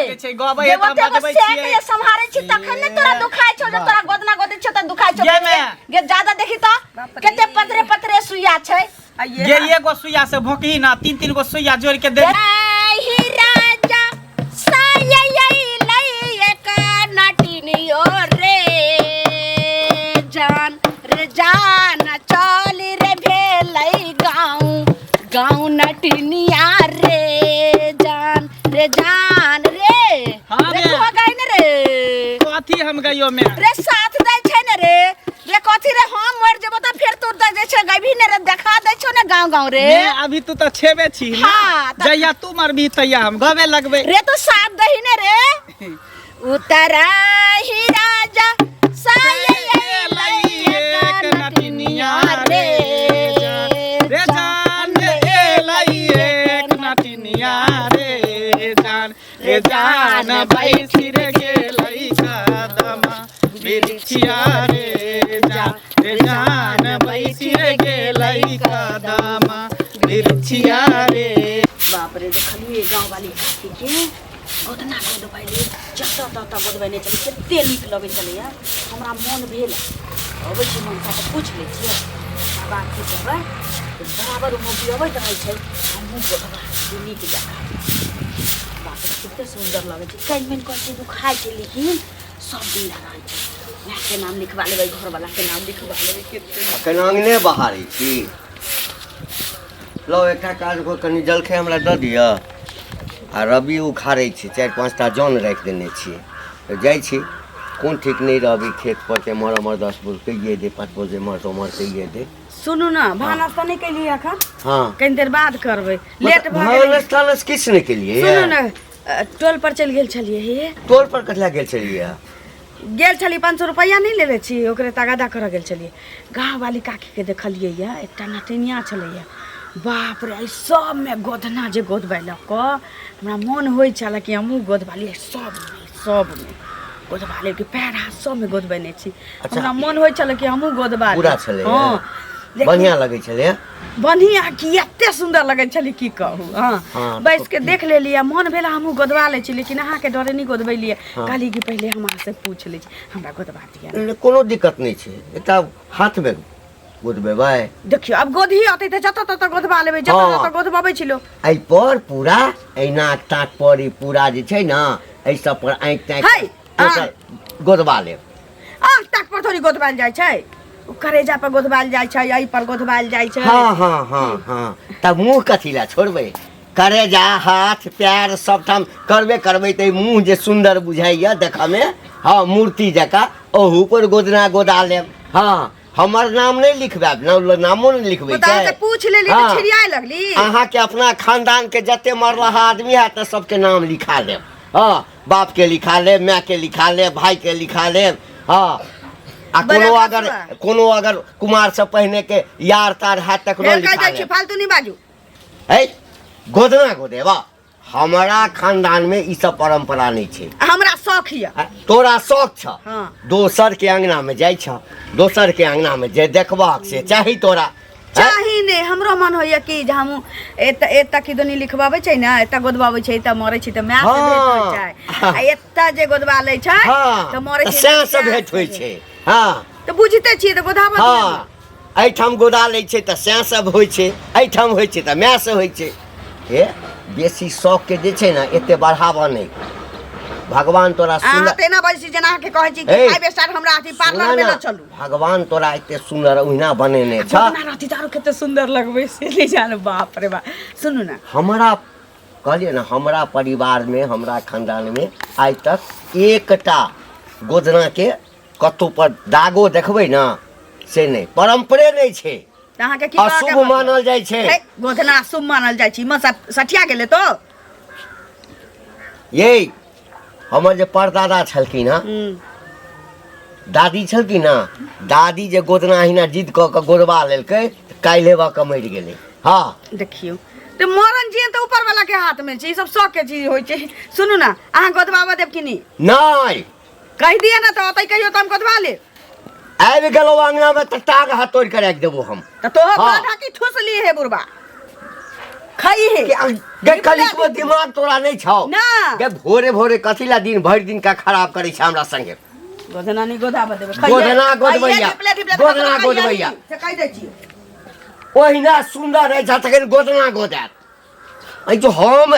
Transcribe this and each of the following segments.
लागे छै गबै त बजबै छियै के संभारे छी तखन ने तोरा दुखाय छौ जे तोरा गोदना गोदे छ त दुखाय छौ गे ज्यादा देखी त केते पतरे पतरे सुइया छै गे एगो सुइया से भोकही ना 3 गो सुइया जोड़ के दे ही राजा सायै लई एक नाटिनियो रे जान चल रे भेलै गाँव नटिनिया रे जान रे हां देखो गाइन रे कथी हम गइयो में रे साथ दै छै ने रे कथी रे हम मर जेबो त फेर तोर दै छै गइभी ने रे देखा दै छौ ने गाँव रे अभी तू त छेबे छी ना जइया तू मरबी तइया हम गवे लगबै रे तो साथ दही ने रे उतरा ही राजा साये एक नटिनिया रे जान एलै एक नटिनिया रे जान बैठी रे गेलै कदमा बिरछिया रे जान बैठी रे गेलै कदमा बिरछिया रे बाप रे देखलिए गाँव वाली के गोदना गोदबैले जत तत गोदबैने चले कते नीक लगै छलैया हमरा मन भेल अबै छी मन सा पूछ लै छियै बात की करबै बराबर मुंह अबै रहै छै हमहु गोदबा नीक जका बाप रे कते सुंदर लगै छै कहीं मन कहै छै दुखाय छै लेकिन सब दिन रहै छै मैं के नाम लिखवा लेबै घर वाला के नाम लिखवा लेबै कते कनांगने बहारै छी लो एकटा काज को कनी जलखे हमरा द दिया आ रवि उखाड़ै छी 4-5टा जन राखि देने छियै तऽ जाइ छी कोन ठीक नहीं रहबी खेत पर के मर 10 बोल कहिए दे 5 बोल से मर कहिए दे सुनू ना भानस त नहीं केलिए अखन हां कनी देर बाद करबै लेट भ गेलै भानस किछ नहीं केलिए सुनू ना टोल पर चल गेल छलिए हे टोल पर कथला गेल छलिए गेल छली 500 रुपया नहीं लेले छी ओकरे तगादा कर गेल छलिए गाँव वाली काकी के देखलिए या एकटा नटिनिया छलैया बाप रे ई सब में गोदना जे गोदबैलक हमरा मन होय छला कि हमहू गोदबाली सब में गोदबाले के पैर हाथ सब में गोदबैने छी हमरा मन होय छला कि हमहू गोदबाली पूरा छले हां बढ़िया लगे छले बढ़िया कि एते सुंदर लगे छली की कहू हां बैस के देख लेलिए मन भेला हमहू गोदबा ले छी लेकिन अहाँ के डरे नहीं गोदबैलिए कहली कि पहले हमरा से पूछ ले छी हमरा गोदबा दिया कोनो दिक्कत नहीं छै एकटा हाथ में गोदबेबै देखियो अब गोदी आते त जत तत गोदबा लेबै जत तत गोदबाबै छिलो एई पर पूरा एना टाट पर ई पूरा जे छै ना एई सब पर आंख टाट गोदबा ले आंख टाट पर थोड़ी गोदबाल जाय छै करेजा पर गोदबाल जाय छै एई पर गोदबाल जाय छै हां तब मुंह कथि ला छोड़बै करेजा हाथ पैर सब ठाम करबै त मुंह जे सुंदर बुझाइया देखा में हां मूर्ति जका ओहू पर गोदना गोदा लेब हां हमर नाम नहीं लिखबाब नामो नहीं लिखबै छै त पूछ लेली त छिड़ियाय लगली अहाँ के अपना खानदान के जते मरलहा आदमी है त सबके नाम लिखा लेब हां बाप के लिखा लेब माय के लिखा लेब भाई के लिखा लेब हां आ कोनो अगर कुमार से पहने के यार तार है तकरो लिखा लेब फालतू नहीं बाजू ए गोदना गोदेबा हमारा खानदान में ई सब परंपरा नहीं छै हमरा शौक हिया तोरा शौक छ हां दोसर के अंगना में जाय छ दोसर के अंगना में जे देखबाक से चाही तोरा चाही ने हमरो मन होइया कि जे हम एता किदनी लिखबाबै छै ना एता गोदबाबै छै त मरै छै त मैच से भेट होय छै आ एता जे गोदबा लै छै त मरै छै से भेट होय छै हां त बुझिते छियै त गोदाबा हां एई ठाम गोदा लै छै त से सब होय छै एई ठाम होय छै त मैच से होय छै हे बेसी शौक के जे छै ना एते बढ़ावा नहीं भगवान तोरा सुंदर तेना बजसी जना के कहै छी कि 5 स्टार हमरा अथी पार्लर में न चलू भगवान तोरा एते सुंदर ओहिना बनेने छ ना रहती तारो कते सुंदर लगबै से ले जान बाप रे बाप सुनू ना हमरा कहलिए ना हमरा परिवार में हमरा खानदान में आज तक एकटा गोदना के कतौ पर दागो देखबै ना से नहीं परंपरे नहीं छै अहाँ के की अशुभ मानल जाय छै गोदना शुभ मानल जाय छै म सठिया गेले तो ये हमर जे परदादा छलखिन हां दादी छलखिन ना दादी जे गोदना हिना जिद क के गोदबा लेलकै काइलेवा क मरि गेलै हां देखियो त मरन जी त ऊपर वाला के हाथ में छै ई सब शौक के चीज होय छै सुनू ना अहाँ गोदबावा देब कि नहीं कह दिए ना तो ओतै कहियो त हम गोदबा ले आबि गेलो अंगना में त टाग हाथ तोड़ के राख देबो हम त तो बाधा की ठुसली है बुरबा खाई है गे कली को दिमाग तोरा नहीं छौ ना गे भोरे भोरे कथिला दिन भरि दिन का खराब करै छै हमरा संगे गोदना नहीं गोदा बदेबे गोदना गोदबैया गोदना गोदबैया से कह दै छी ओहिना सुंदर है जा तखन गोदना गोदैत ऐ जो हम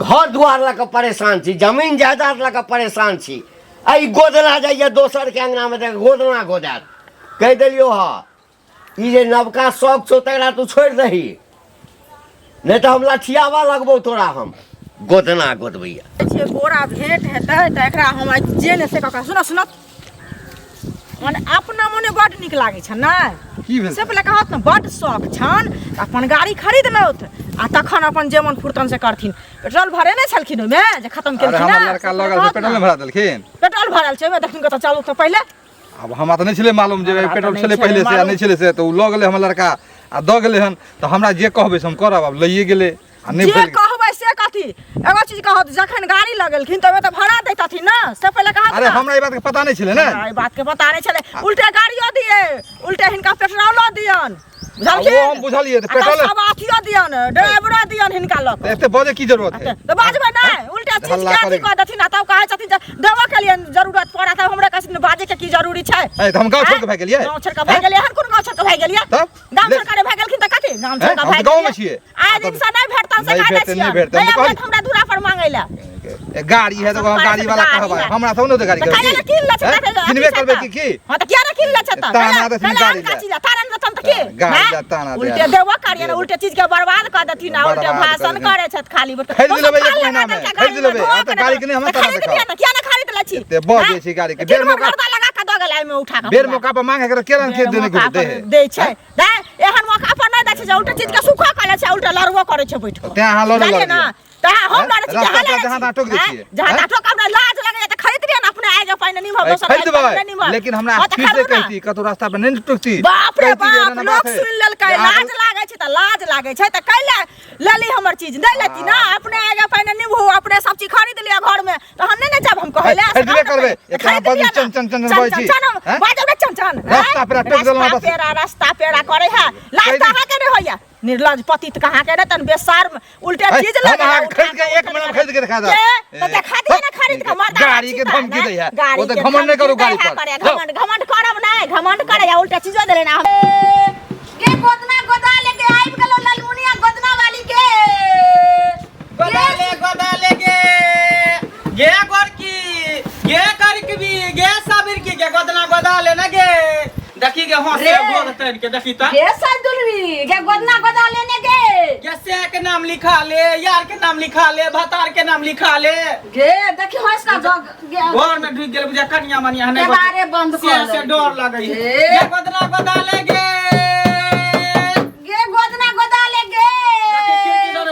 घर दुआर लऽ कऽ परेशान छी जमीन जायदाद लऽ कऽ परेशान छी आई गोदना जाइए दोसर के अंगना में देख गोदना गोदैत कह देलियो हा ई जे नवका शौक छौ तकरा तू छोड़ दही नहीं तो हम लठियावा लगबौ तोरा हम गोदना गोदबैया जे बोरा भेंट हेतै त एकरा हम जे ने से कका सुन सुन मने अपना मने बड नीक लागे छ ना की भेल से पहिले कहत न बड शौक छन अपन गाड़ी खरीद लौथ आ तखन अपन जेमन फुर्तन से करथिन पेट्रोल भरे नै छलखिन ओमे जे खत्म अरे केलखिन हमर लड़का लगल छै पेट्रोल भरा देलखिन पेट्रोल भरल छै ओमे देखिन कत चालू त पहिले अब हमरा त नहीं छले मालूम जे हमरा त पेट्रोल नहीं छले छले पहले से आ मालूम। नहीं छले से तो ल गेले हमर लड़का आ द गेले हन तो हमरा जे कहबे से हम करब अब लइए गेले आ नहीं जे भेल कहबै से कथी एगो चीज कहत जखन गाड़ी लगेलखिन त ओमे त भाड़ा दैतथिन ना से पहिले कहत अरे हमरा ई बात के पता नहीं छले ना ई बात के पता नै छले उल्टे गाड़ियो दिए उल्टे हिनका पेट्रोलो दियन वो हम बुझलिए त पेट्रोल सब अथियो दियन ड्राइवरो दियन हिनका लग एते बजे की जरूरत है तो बाजबे नहीं उल्टा चीज हल्ला के अथी करेगी। कह देथिन आ तब कहै छथिन जे देबो के लिए जरूरत पड़ा तब हमरा कहै बाजे के की जरूरी छै ए त हम गांव छोड़ के भाग गेलिए गांव छोड़ के भाग गेलिए हन कोन गांव छोड़ के भाग गेलिए तब? गांव ले- छोड़ के भाग गेलखिन त कथी गांव छोड़ के हम भाग तो गाँव में छिए। आए दिन से नहीं भेटतन से नहीं कहै भेटतै, छियै नहीं भेटतै, हम नहीं कहलियै। हमरा दूरा पर मांगै ला ए गाड़ी है तो सब गाड़ी वाला गाड़ी कहबा है। हमरा सब न तो गाड़ी त काहे ना किन ले छता किनबे करबे की हां त किया ना किन ले छता ताना देथिन गाड़ी ले। ताना देथिन त की गाड़ी हैं? ले ताना दे। उल्टे देबो करिए ना उल्टे चीज के बर्बाद कर देथिन आ उल्टे बर्बाद भाषण कर करे छत खाली खरीद लेबै एक महीना में, खरीद लेबै। आ त गाड़ी के नहीं हम ताना देखाओ। किया ना खरीद ले छी एते बड़ जे छै गाड़ी के, बेर मौका- लगा के द गेलै में उठा के बेर मौका पर मांगे कर केलन के देने को दे दे छै दे एहन मौका पर नहीं दै छै जे उल्टा चीज के सुखा करे छै उल्टा लड़बो करे छै बैठ के ते अहाँ लड़ऽ जानिए लग ना जाइए। त हम लड़ै छी रास्ता जहाँ पर जहाँ तहाँ टोक दै छियै। जहाँ हैं? टोक हमरा लाज लगे त खरीद लिया ना अपने आगे पहिने निम हम दोसर खरीद नहीं देबै निम लेकिन हमरा फिर से कहती कतो रास्ता पर नहीं टोकती बाप रे कहती जे बाप एना लोग बात है। सुन लेलकै जे अहाँ- लाज लागे छै त लाज लागे छै त कैले लेली हमर चीज नहीं लेती ना अपने आगे पहिने निभू अपने सब चीज खरीद लिया घर में त हम नहीं जब हम कहले खरीदबे करबै। एक अहाँ बड़ी चन चन चन बोलै छी। हैं? बाजो रे चन चन रास्ता पेरा टोक देलहुँ बस। रास्ता पेरा करे है लाज कहि दी। कहाँ के नहीं होया निर्लज पतित कहाँ के रे तन बेशर्म उल्टे है, चीज हम लगे अहाँ के खरीद के एक महीना में खरीद के दिखा दो। तो दिखा दिया ना खरीद के मर्द गाड़ी के धमकी दै है। वो तो घमंड नहीं करू गाड़ी पर। घमंड घमंड करब नहीं घमंड करे या उल्टा चीजो देले ना के गोदना गोदा लेके आइब गेलो ललमुनिया गोदना वाली के गोदाले गे गोरकी गे करकबी गे साबिर की गे गोदना गोदाले न गे देखी गे हां से रे। गोद तन के देखी त के सदुलवी के गोदना गोदा लेने गे गे से के नाम लिखा ले यार के नाम लिखा ले भतार के नाम लिखा ले गे देखी होइस ना जग गे घर में ढुक गेल बुझा कन्या मनिया के नहीं बारे बंद कर से डर लगई गे। गे गोदना गोदाले गे गे गोदना गोदा ले गे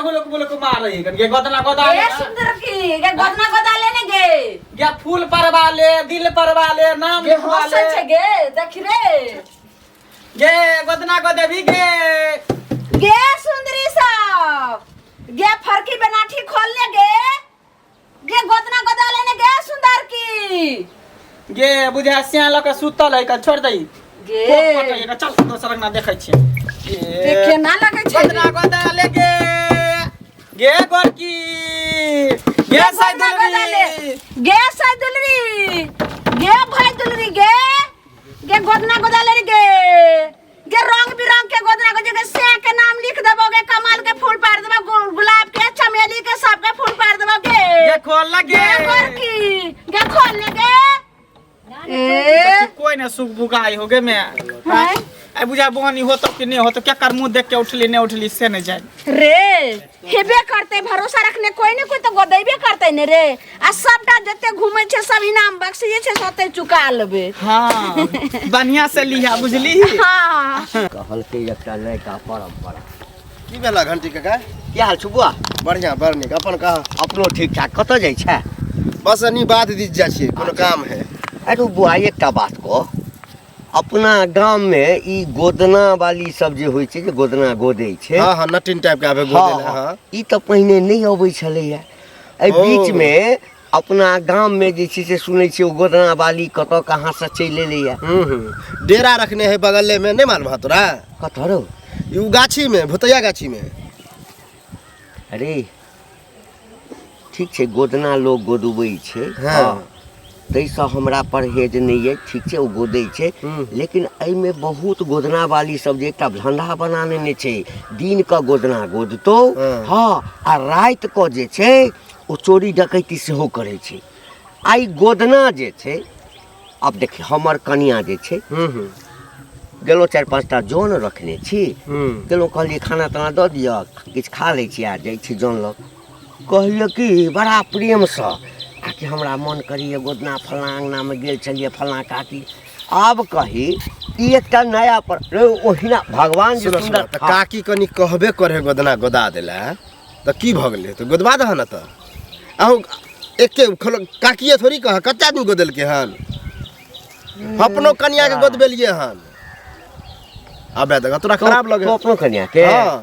हुलक बुलक मार रही गे गोदना गोदाले ए सुंदर की गे गोदना गोदा लेने गे गे फूल परवा ले दिल परवा ले नाम गे लिखवा हंसे ले छे गे देख रे गे गोदना गोदेवी गे गे सुंदरी सब गे फरकी बनाठी खोल ले गे गोदना गोदा लेने गे सुंदर की गे बुझा सिया ल के सुतल है कल छोड़ दई गे चल दोसर ना देखै छियै देखे ना लगे छे गोदना गोदा ले गे गोरकी गे साइदुलरी गे सैदुलरी गे भाई दुलरी गे गोदना गोदा ले गे रंग बिरंग के गोदना को जगह से के नाम लिख देबो गे कमल के फूल पार देबो गुलाब के चमेली के सब के फूल पार देबो गे खोल लगे गे गोरकी गे खोल ले गे ए कोई ना सुख बुगाई हो गे मैं हैं? आई बुझा बहनी हो तो कि नहीं हो तो क्या कर मुंह देख के उठली नहीं उठली से नहीं जाए रे हेबे करते भरोसा रखने कोई न कोई तो गोदैबे करते ने रे आ सबटा जते घूमे छे सब इनाम बख्शिए छे सते चुका लेबे हाँ बढ़िया से लिया बुझली हां कहल के एकटा लड़का परम्परा की भेला घंटी काका की हाल छै बुआ बढ़िया बड़ नीक अपन कहा अपनो ठीक ठाक कतऽ जाइ छै बस एनी बात दिस जाइ छियै कोनो काम है अरे बुआ एकटा बात कह अपना गाम में ई गोदना वाली सब जे होइ छै जे गोदना गोदै छै हाँ हाँ नटिन टाइप के आबे हाँ, गोदे हाँ, हाँ ई तऽ पहिने नहीं अबै छलैया एहि ओ। बीच में अपना गाम में जे छै से सुनै छियै ओ गोदना वाली कतऽ कहाँ से चलि एलैया डेरा रखने है बगल में नहीं मालूम है तोरा कतऽ रौ यू गाछी में भुतैया गाछी में अरे ठीक छै गोदना लोग गोदबै छै हाँ। ताहिसँ हमरा परहेज नहि अइ ठीक छै ओ गोदै छै लेकिन एहिमे बहुत गोदना वाली सब जे एकटा धंधा बना लेने छै दिनके गोदना गोदतौ हाँ आ रातिके जे छै ओ चोरी डकैती सेहो करै छै आइ गोदना जे छै आब देखिए हमर कनिया जे छै गेलहुँ 4-5 टा जन रखने छी गेलहुँ कहलिए खाना ताना दऽ दिअ किछु खा लै छी आ जाइ छी जन लग कहलिए कि बड़ा प्रेमसँ कि हमरा मन करिए गोदना फलाँ अंगनामे गेल छलिए फलाँ काकी आब कही ई एकटा नया पर ओहिना भगवान जे सुन्दर तऽ काकी कनी कहबे करे गोदना गोदा देला तऽ की भऽ गेलै तऽ गोदबा दह न तऽ अहूँ एके काकिए थोड़ी कह कच्चा आदमी गोदेलकै हन अपनो कनिया के गोदबेलिए हन अबे देख तोरा खराब लगे तो अपनो कनिया के हाँ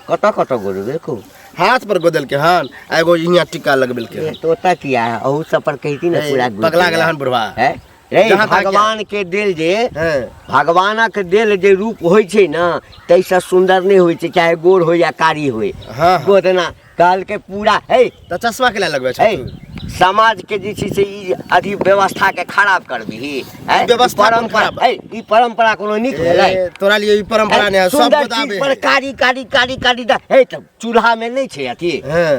कतऽ गोदबे को हाथ पर गोदेलकै हन एगो यहाँ टीका लगबेलकै हन तो ओतऽ किया है अहू सब पर कहती ना पूरा पगला गेला हन बुढ़वा है रे जहाँ तक भगवान के देल जे हैं भगवानक देल जे रूप होइ छै ना तैसे सुंदर नहीं होइ छै चाहे गोर हो या कारी हो हाँ गोदना काल के पूरा है तऽ चश्मा के लगबे है छै समाज के जे छै से ई अथी व्यवस्था के खराब करबिही है व्यवस्था कोन परंपरा खराब? है ई परंपरा कोनो नीक भेलै तोरा लिए ई परंपरा नहीं है सब सुंदर गोदाबे चीज पर कारी कारी कारी कारी है त चूल्हा में नहीं छै अथी हैं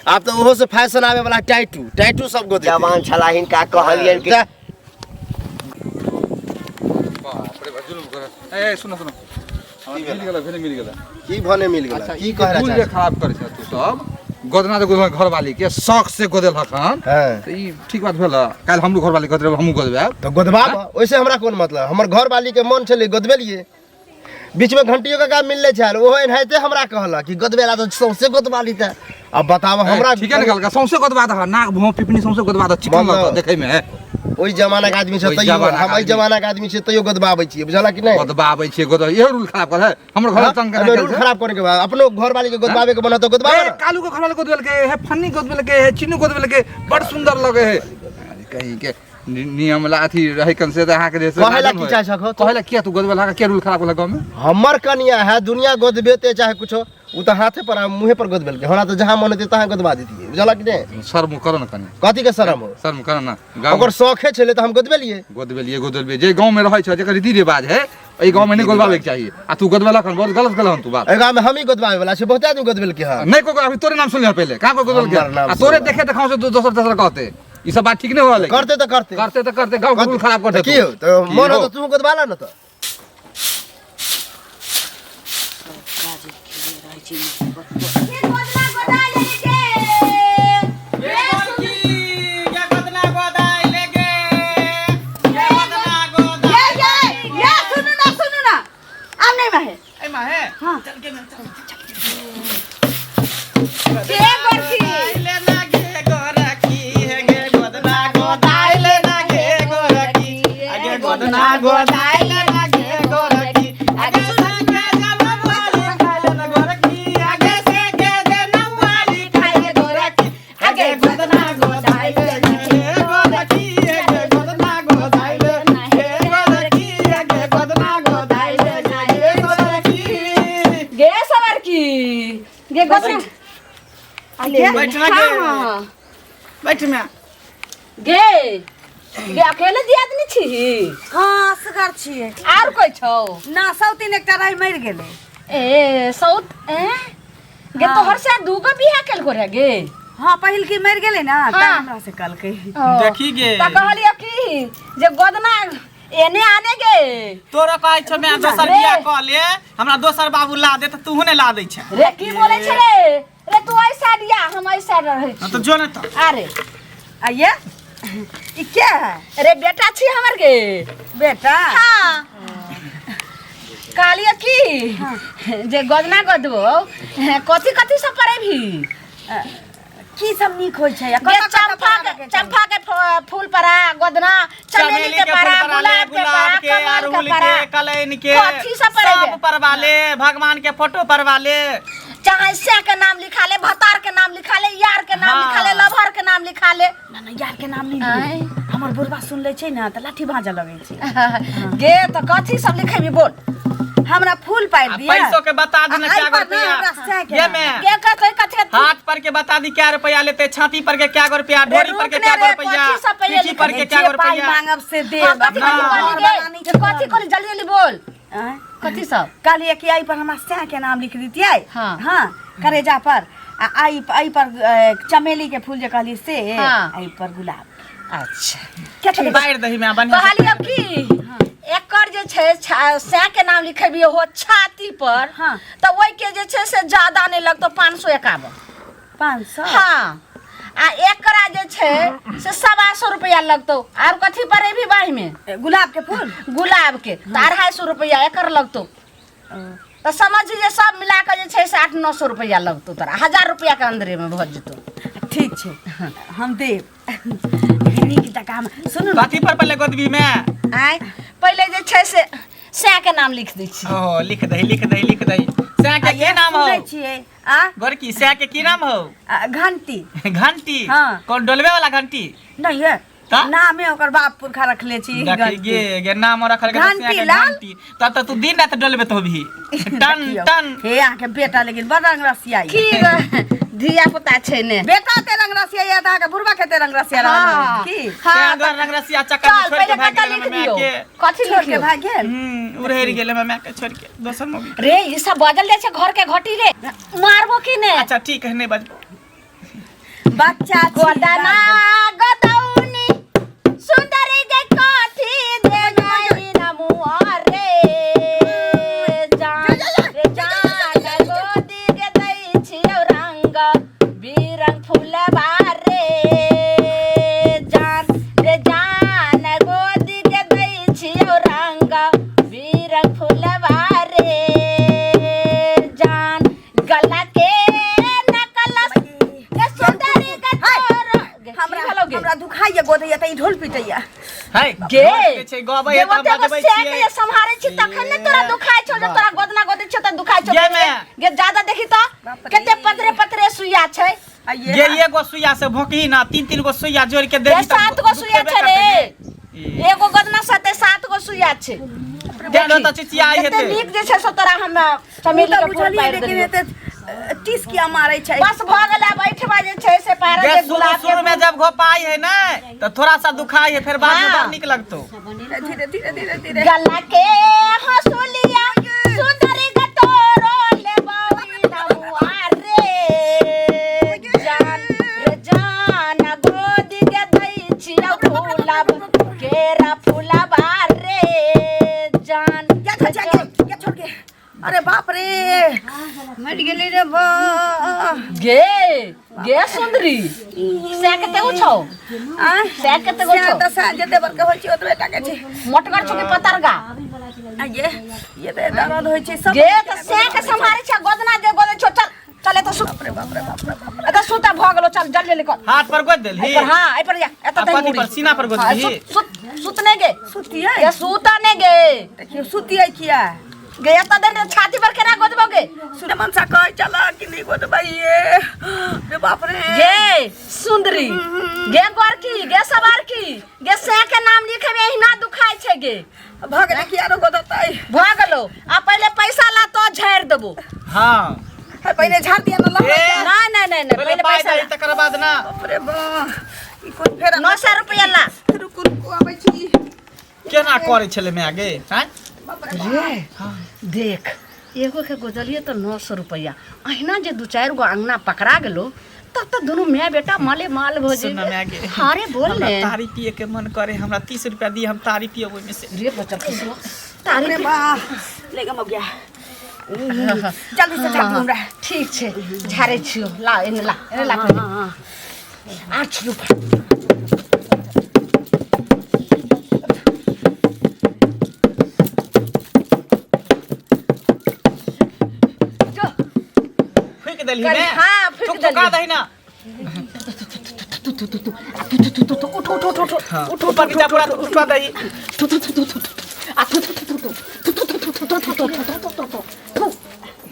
आब तऽ ओहो से फैशन आवे वाला टैटू सब गोदे जवान छला हिनका कहलियन कि बाप रे बा जुलुम कर ए सुन सुन मिल गेला भेले मिल गेला की भने मिल गेला की कह फूल रहा जे है खराब करे छ तू सब गोदना तो गोदना घर वाली के शौक से गोदेल हखन हैं तो ई ठीक बात भेल काल हमरो घर वाली गोदरे हमहु गोदबे तो गोदबाब ओइसे हमरा कोन मतलब हमर घर वाली के मन छले गोदबेलिए बीच में घंटियों का काम मिलले छल ओहो एनाहिते हमरा कहला कि गोदबेला तो सौसे गोदबाली त अब बताव हमरा ठीक है निकल का सौंसे गोदबा द नाक भौं पिपनी सौंसे गोदबा द चिकन लगता देखे में ओइ जमाना के आदमी छै ओइ तैयो जमाना के हम ओइ आदमी। जमाना के आदमी छै तैयो गोदबाबै छियै बुझला कि नहीं गोदबा आबै छै गोदबा ये रूल खराब कर है हमरो घर तंग एमे कर रूल खराब करे के बाद अपनो घर वाली के गोदबावे के बना तो गोदबावे ना। कालू को घर वाले गोदबेल के है फन्नी गोदबेल के है चिन्नू गोदबेल के बड़ सुंदर लगे है कहीं के नियम ला अथी रहे कन से अहाँ के जैसे कहेला की चाह सको कहला किया तू गोदबेल का क्या रूल खराब लगा में हमर कनिया है दुनिया गोदबेते चाहे कुछो उ त हाथे पर मुंहे पर गोदबेल के हमरा तो जहां मन होते तहां गोदबा देतिए बुझला कि नहीं शर्म करो ना कनी कथी के शरम हो शर्म करो ना गांव ओकर शौखे छले त हम गोदबेलिए गोदबेलिए जे गांव में रहै छ जेकर रीति रिवाज है एई गांव में नहीं गोदबावे के चाहिए आ तू गोदबेला कन बहुत गलत गलत तू बात ए गांव में हम ही गोदबावे वाला छै बहुत आदमी गोदबेल के हां नहीं को अभी तोरे नाम सुन लिया पहले कहां को गोदबेल हमर के नाम आ तोरे सुन लिया। देखे देखाव से दोसर कहते ई सब बात ठीक नहीं होला करते तो करते करते गांव के रूल खराब करते की हो तो मन हो तो तू गोदबाला न तो बैठ में गे गे अकेले दियादनी छी हाँ असगर छिए आर कोई छौ ना सौतीन एकटा रही मरि गेलै ए सौत गे हाँ। तोहर से दूगो बियाह केल को रे गे हाँ पहिल की मरि गेलै ना त हाँ। हमरा से कहलकै देखी गे त कहलियो की जे गोदना एने आने गे तोरा कहै छ मैं दोसर बियाह क ले हमरा दोसर बाबू ला दे त तू ने ला दै छ रे की बोले छे रे तू ऐसा दिया हम ऐसा रहै छी तो जो न त अरे आइए ई क्या है रे बेटा छी हमर गे बेटा हाँ कहलियो की जे गोदना गोदबो कथी कथी सब करे भी की सब नीक होइ छै गे चंपा के फूल परा गोदना चमेली के परा गुलाब के परा कमल के परा कलैन के कथी सब परे गे? सब परवाले भगवान के फोटो परवाले चाहे से के नाम लिखा ले भतार के नाम लिखा ले यार के नाम हाँ। लिखा ले लभर के नाम लिखा ले ना ना यार के नाम नहीं आय। ली हमर बुढ़वा सुन ले छै ना त लाठी भांजा लगै छै गे तो कथी सब लिखेबी बोल हमरा फूल पार दिया पैसों के बता दी ना आई क्या पर रुपया हमरा सह के ये ना। मैं के कथे कथे हाथ पर के बता दी क्या रुपया लेते, छाती पर के क्या रुपया, ढोरी पर के क्या रुपया, पीठी पर के क्या पाई रुपया। मांगब से दे कथी कथी करी जल्दी जल्दी बोल कथी सब कहलिए कि आई पर हमरा सह के नाम लिख दीतिए हाँ। हाँ करेजा पर आई पर चमेली के फूल जे कहली से हाँ। आई पर गुलाब अच्छा क्या बाहर दही में बढ़िया से। कहलियो की एकर जे छै सै के नाम लिखेबिए हो छाती पर हाँ। तो ओइ के जे छै से ज्यादा नहीं लगतो 551 500 हाँ आ एकरा जे छै से 125 रुपया लगतो और कथी पर भी बाही में गुलाब के फूल गुलाब के तो 250 रुपया एकर लगतो तो समझिए सब मिला के जे छै से 800-900 रुपया लगतो तोरा 1000 रुपया के अंदरे में भ जतो ठीक छै हम देब नीक तक हम सुनू ना कथी पर पहले गोदबी में आय पहले जे छै से सै के नाम लिख दै छी ओ लिख दही सै के की नाम हो सुनै छियै आ गोरकी सै के की नाम हो घंटी घंटी हाँ। कौन डोलवे वाला घंटी नहीं है का? नामे ओकर बाप पुरखा रखले छी देखी घंटी। गे नाम रखल के घंटी सै के लाल। घंटी तब तो तू दिन रात डोलबे तो भी टन देखियौ, टन हे अहाँके बेटा लेकिन बड़ रंग रसिया की धिया पुता छै ने बेटा ते रंग रसिया या अहाँके बुढ़वा के ते रंग रसिया हाँ। की हाँ रंग रसिया चक्कर में चल छोड़ के पहले भाग कथा गेल लिख मैं दियो के कथी छोड़ के लिखियो भाग गेल उड़ेर गेल मैं के छोड़ के दोसर मूवी रे ई सब बदल जाय छै घर के घटी रे मारबो की ने अच्छा ठीक है नहीं बज बच्चा छी, गोदना गदौनी सुंदरी के काठी दे गई नमुआ रे जान रे जान गोदी के दै छियौ रंग बिरंग फूलबा रे जान रे जान गोदी के दै छियौ रंग बिरंग फूलबा रे जान गला के नकलस के सुंदरी के तोर हमरा दुखाइए गोदैया त ई ढोल पिटैया है गे छै गबै है त बजबै छियै के संभारे छी तखन ने तोरा दुखाइ छौ जे तोरा गोदना गोदी छ त दुखाइ छौ गे मैं। गे ज्यादा देखी त कते पतरे पतरे सुइया छै गे एगो सुइया से भोंकही ना 3-3 गो सुइया जोड़ के दे गे 7 गो सुइया छै रे एगो गोदना साथे 7 गो सुइया छै देलो त चिचिया कते हेते नीक जे छै से तोरा हम चमेली के फूल बुझलिए पारि लेकिन देलियै एते टीस किया मारै छै बस भ गेल अब बैठबा जे छै से पारा गे जे गुलाब शुरू में के जब घोपाई है ना तो थोड़ा सा दुखाई है फिर बाद में हाँ। बड़ निक लगतो धीरे धीरे धीरे धीरे गला के हंसुलिया सुंदरी गटोरो ले बाई नमुआ रे जान रे जान गोदी के दै छियौ फूलब केरा फूलबा रे जान या छोड़ के अरे बाप रे मर गेली रे बा गे गे सुंदरी से कते उछौ से कते से उछौ त सा जते बरके होय छै ओतबे टाके छै मोटगर छौ के पतरगा ये ते दर्द होय छै सब गे त से के संभारे छ गोदना जे गोदे छौ चल चले तो सुत रे बाप रे एत सुता भ गेलो चल जल्दी जल्दी कर हाथ पर गोद देलही हां आई पर जा एत आ कथी पर सीना पर गोद देलही सुतने गे सुतियै ये सुतने गे देखियो सुतियै किया गे एत देन छाती पर केना गोदबोगे सुने मन सा कह चला कि नहीं गोदबाइए रे बाप रे गे सुंदरी गे गोरकी गे सवारकी गे से के नाम लिखेबे एहिना दुखाय छै गे भाग रे किया रो गोदताई भ गेलो आ पहले पैसा ला तो झाड़ देबो हां है पहले झाड़ दिया ना ए, नहीं नहीं नहीं पहले पहले पैसा पाई ला तकर बाद ना बाप रे बा ई कोन फेर 900 रुपया ला रुक रुक आबै छी केना करे छले मैं आगे हैं रे देख एगो के गोदलिए तो 900 रुपया अहिना जे 2-4 गो अंगना पकड़ा गेलो तब तो दोनों मैं बेटा माले माल भोजे सुन मैं आगे हारे बोल हमरा ने तारी पिए के मन करे हमरा 30 रुपया दी हम तारी पिए ओइ में से रे बच्चा खुशवा अरे बा लेगा मग गया जल्दी से झाड़ हमरा ठीक छे झारे छियो ला एने ला पहले 8 रुपया फेंक देलही कर- ने हाँ, फेंक ठुक ठुका देलियै। दही ना उठ उठ ऊपर की पूरा उठवा दही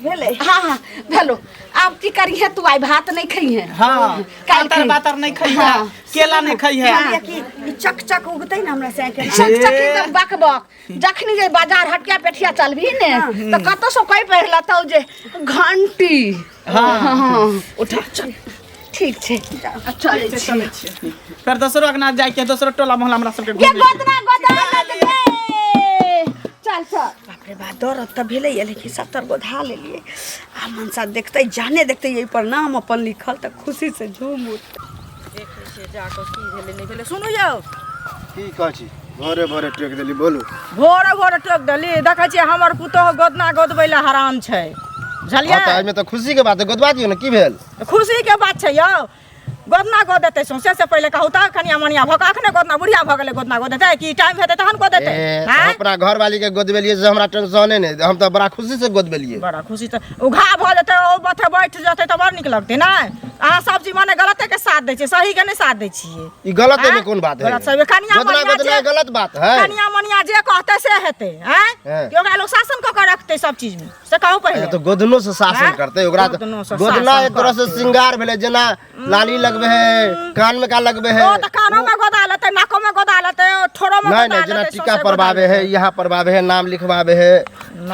भेले हाँ हाँ भेलो अब की करिए तू आई भात नहीं खाई है हाँ कातर बातर नहीं खाई है केला नहीं खाई है कि चक चक उगते ना हमरा से के चक चक एकदम बक बक जखनी जे बाजार हटिया पेठिया चलबी ने तो कतो सो कई पहिरला तो जे घंटी हाँ उठा चल ठीक छे चल चले फिर दूसरो के ना जाए के दूसरो टोला मोहल्ला हमरा सबके के घूम गोदना दे चल चल बाप रे बाप डर त भेलै लेकिन सब तर गोधा लेलिए आ मनसा देखते जाने देखते यही पर नाम अपन लिखल त खुशी से झूम उठ देखे से जाके की भेलै नहीं भेलै सुनु यौ की कहै छी भोरे भोरे टेक देली बोलू भोरे भोरे टोक देली देखै छियै हमर पुतोह गोदना गोदबै लए हरान छै बुझलियै हाँ, तो आज में तो खुशी के बात है गोदबा दियो ना की भेल खुशी के बात छै यौ गोदना गोद देतै सौंसे से पहिले कहू तऽ कनिया मनिया भऽ कऽ अखने गोदना बुढ़िया भऽ गेलै गोदना गोद देतै कि टाइम हेतै तहन गोद देतै तो हैं? अपना घर वाली के गोदबेलिए से हमरा टेंशने नहीं हम तो बड़ा खुशी से गोदबेलिए बड़ा खुशी तऽ उघा भऽ जेतै ओ माथे बैठ जेतै तऽ बड़ नीक लगतै ने अहाँ सब चीज मने गलते के साथ दै छियै सही के नहीं साथ दै छियै ई गलत है हैं? कौन बात है गलत सही कनिया गोदना मनिया गोदना जे- गलत बात है कनिया मनिया जे कहतै से हेतै हैं हैं। कि ओकरा लोग शासन कऽ के रखतै सब चीज में से कहू पहिले तो गोदनो से शासन हैं? करते ओकरा तो गोदनो से गोदना शासन एक तरह से करतै। श्रृंगार भेले जना लाली लगबे है कान में का लगबे है ओ तऽ कानो में गोदा लेतै नाको में गोदा लेतै ठोरो में नहीं गोदा नहीं जना लेतै टीका सौंसे परवावे है यहाँ परवावे है नाम लिखवावे है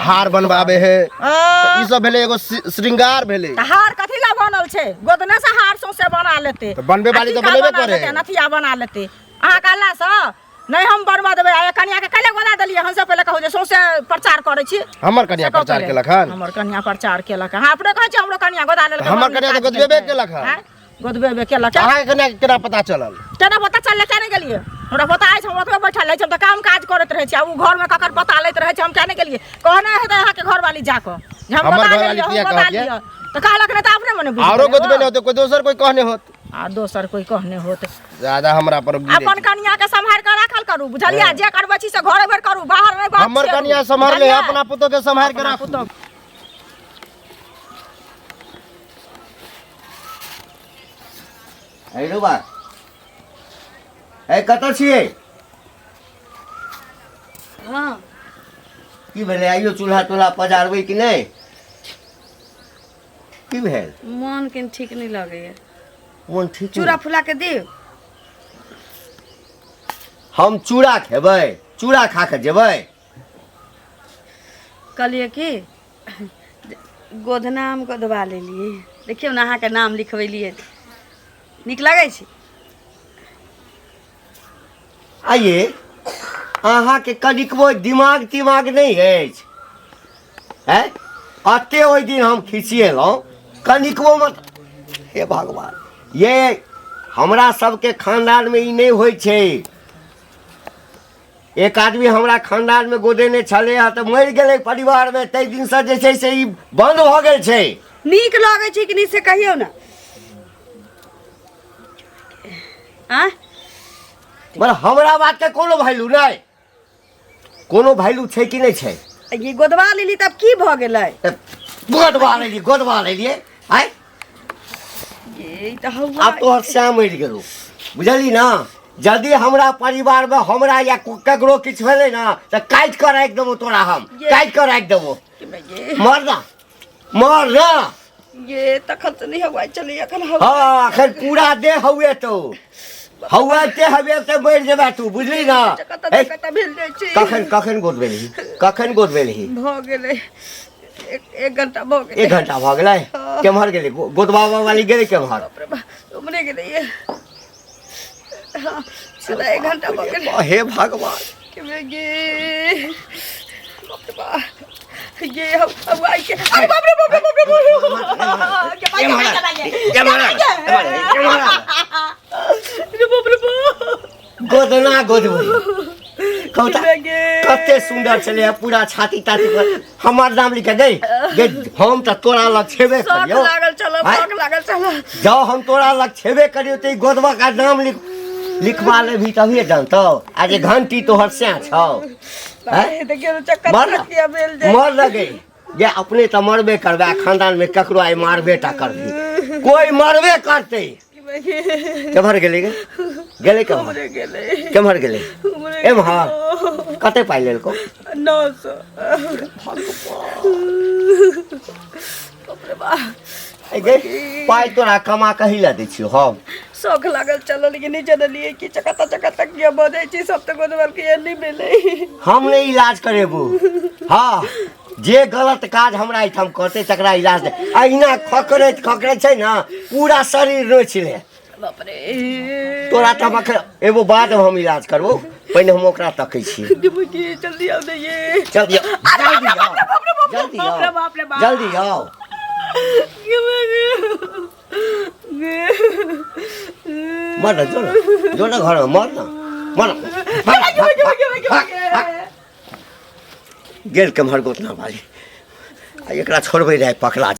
हार बनवावे है गोदा ई सब भेले एगो श्रृंगार भेले तऽ हार कथी ला बनल छै गोदने से हार सौंसे बना लेतै तऽ बनबे वाली आ तऽ टीका बनेबे बना करे। लेतै, नथिया बना लेतै अहाँ कहला से नहीं हम बनवा देबै आ कनिया के कैले गोदा देलियै हमसे पहिले कहू जे सौंसे प्रचार करै छी हमर कन्या से कहू प्रचार पहिले। केलक हन हमर कनिया प्रचार केलक हन। अहाँ अपने कहै छी हमरो कनिया गोदा लेलक हमर कन्या तऽ गोदबेबे केलक हन। गोदबेबे केलक अहाँ के कन्या के केना पता चलल केना पता चलले केने गेलियै हमरा पता अछि हम ओतबे बैठल रहै छी हम तऽ काम काज करैत रहै छी आ उ घर में ककर पता लैत रहै छी हम केने गेलियै कहने हेतै अहाँ के घर वाली जाकऽ जे हम हमर गोदा घरवाली लेलियै, हम किया गोदा कहतियै? लिअ। तऽ कहलक नहि तऽ अपने मने बुझि औरो गेलियै, गोदबे ओ। होते कोई दोसर कोई कहने होत आ दोसर कोई कहने होत ज्यादा हमरा पर गिरे अपन छै। कनिया के सम्हार के राखल करू बुझलियै जे करबै छी से घरे भर करू बाहर नहीं बात हमर छेड़ू, कन्या सम्हार ले बुझलियै? अपना पुतो के सम्हार के अपना राखू पुतोह है रुबा है कतऽ छियै हां की भेलै आइयो चूल्हा तूल्हा पजारबै कि नहीं की भेल मन के ठीक नहीं लगैए मोन ठीक चूड़ा फुला के दियो हम चूड़ा खेबै चूड़ा खा के जेबै कहलिए कि गोदना हम गोदबा लेलिए देखियो ना अहाँ के नाम लिखवेलिए नीक लगै छै आइए अहाँके कनिकबो दिमाग तिमाग नहीं अछि हैं अते ओहि दिन हम खिसिएलहुँ कनिकबो मत हे भगवान ये हमरा सबके खानदान में ई नहीं होइ छै एक आदमी हमरा खानदान में गोदेने छलै हँ तऽ मरि गेलै परिवार में ताहि दिन से जे छै से ई बंद भऽ गेल छै नीक लगै छै कि नहीं से कहियो ना आ मतलब हमरा बात के कोनो वैल्यू नहीं कोनो वैल्यू छै कि नहीं छै ये गोदबा लेली तब की भ गेलै गोदबा लेलिए आय ये त हौवा आब तोहर श्याम मरि गेलो बुझली ना यदि हमरा परिवार में हमरा या ककरो किछु भेलै ना तऽ काटि कऽ राखि देबो तोरा हम काटि कऽ राखि देबो ये मर ना ये तखन से नहीं हवा चली अखन हवा हाँ अखन पूरा दे हउए तो हउए ते हवे ते मरि जेबे तू बुझली ना हे, कत भेल जाइ छै कखन गोदबेलही भ गेलै एक घंटा भ गेलै 1 घंटा भऽ गेलै केम्हर गेलै गोदबाबा वाली गेलै केम्हर उमरे गेलै ये सीधा 1 घंटा भ गेलै हे भगवान के गे बाप रे बाप ये हवा के अरे बाप रे बाप रे बाप रे बाप रे बाप रे गोदना गोदबै कहता कते सुंदर छलै पूरा छाती ताती पर हमर नाम लिखे गई गे हम तऽ तोरा लग छेबे शौक करियो लागल चलो शौक लागल चलो जाओ हम तोरा लग छेबे करियो तो गोदवा का नाम लिखवा लेभी तभिए जानतो आज घंटी तोहर से छौ देखियो चक्कर मर किया भेल जाय मर लगे ये अपने तो मरबे करबे खानदान में ककरो आइ मारबे टा करबी कोई मरबे करते केम्हर गेलै गेलै केम्हर गेलै एम्हर कते पाइ लेलको 900 बाप रे बाप गे पाइ तोरा कमा कही ला दै छियो हम शौक लागल चलो लेकिन नहीं जनलिए कि चकता चकता किया बजे छी सब तो गोदवाल के नहीं मिले हम नहीं इलाज करेबू हाँ जे गलत काज हमरा एहिठाम करते तकरा इलाज दे अहिना खकरैत छै ना पूरा शरीर नोचि ले बाप रे तोरा तब एगो बाद हम इलाज करबो पहले हम ओकरा तकै छी जल्दी आओ ये जल्दी जल्दी आओ मर ना जो ना घर में मर गेल केम्हर गोतना भाई एकरा छोड़बै रहे पकड़ा